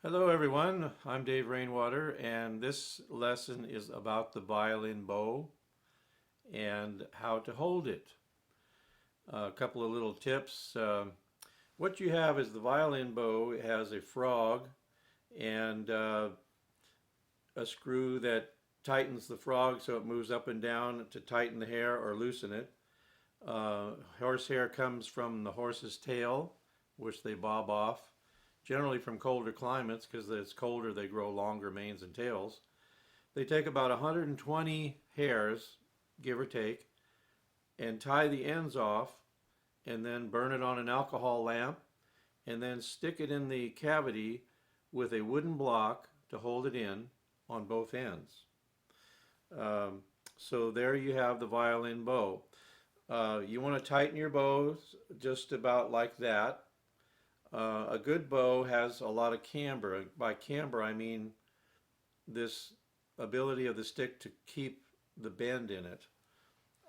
Hello everyone, I'm Dave Rainwater and this lesson is about the violin bow and how to hold it. A couple of little tips. What you have is the violin bow. It has a frog and a screw that tightens the frog so it moves up and down to tighten the hair or loosen it. Horsehair comes from the horse's tail, which they bob off, generally from colder climates because it's colder they grow longer manes and tails. They take about 120 hairs, give or take, and tie the ends off and then burn it on an alcohol lamp and then stick it in the cavity with a wooden block to hold it in on both ends. So there you have the violin bow. You want to tighten your bows just about like that. A good bow has a lot of camber. By camber, I mean this ability of the stick to keep the bend in it.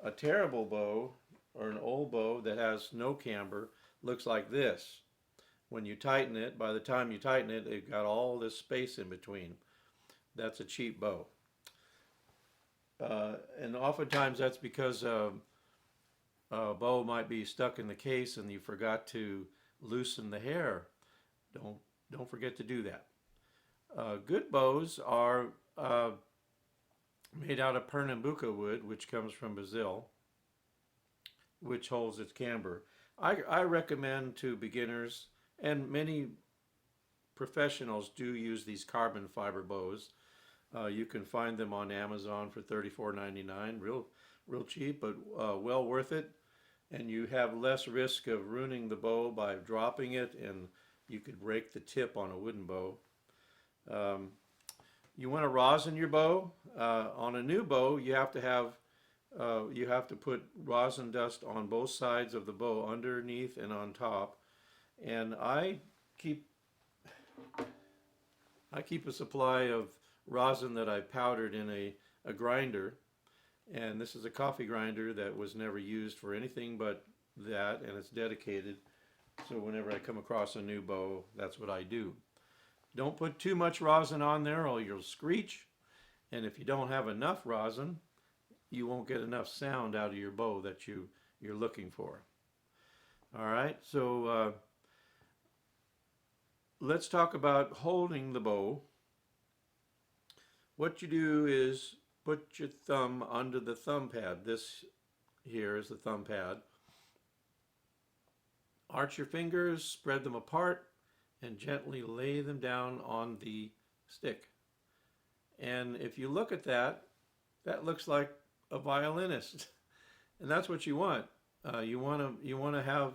A terrible bow, or an old bow that has no camber, looks like this. When you tighten it, by the time you tighten it, it's got all this space in between. That's a cheap bow. And oftentimes that's because a bow might be stuck in the case and you forgot to loosen the hair. Don't forget to do that. Good bows are made out of Pernambuco wood, which comes from Brazil, which holds its camber. I recommend to beginners, and many professionals do use these carbon fiber bows. You can find them on Amazon for $34.99, real cheap, but well worth it. And you have less risk of ruining the bow by dropping it, and you could break the tip on a wooden bow. You want to rosin your bow. On a new bow, you have to put rosin dust on both sides of the bow, underneath and on top. And I keep a supply of rosin that I powdered in a grinder. And this is a coffee grinder that was never used for anything but that, and it's dedicated. So whenever I come across a new bow, that's what I do. Don't put too much rosin on there or you'll screech. And if you don't have enough rosin, you won't get enough sound out of your bow that you're looking for. All right, so let's talk about holding the bow. What you do is put your thumb under the thumb pad. This here is the thumb pad. Arch your fingers, spread them apart, and gently lay them down on the stick. And if you look at that, that looks like a violinist. And that's what you want. You want to have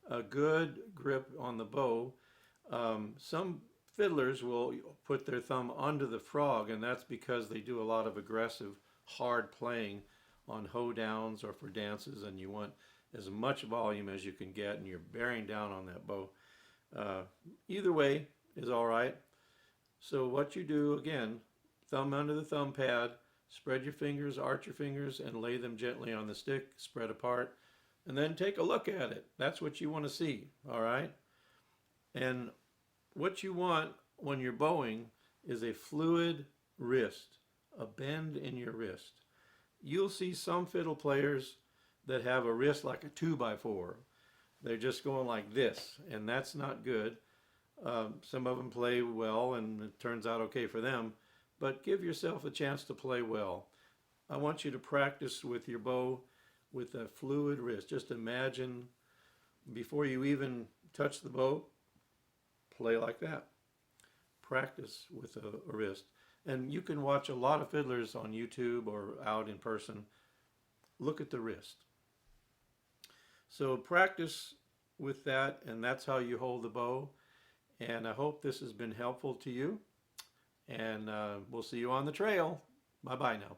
a good grip on the bow. Some fiddlers will put their thumb under the frog, and that's because they do a lot of aggressive, hard playing on hoedowns or for dances, and you want as much volume as you can get, and you're bearing down on that bow. Either way is all right. So what you do, again, thumb under the thumb pad, spread your fingers, arch your fingers, and lay them gently on the stick, spread apart, and then take a look at it. That's what you want to see, all right? And what you want when you're bowing is a fluid wrist, a bend in your wrist. You'll see some fiddle players that have a wrist like a 2x4. They're just going like this, and that's not good. Some of them play well, and it turns out okay for them, but give yourself a chance to play well. I want you to practice with your bow with a fluid wrist. Just imagine before you even touch the bow, play like that. Practice with a wrist. And you can watch a lot of fiddlers on YouTube or out in person. Look at the wrist. So practice with that, and that's how you hold the bow. And I hope this has been helpful to you. And we'll see you on the trail. Bye-bye now.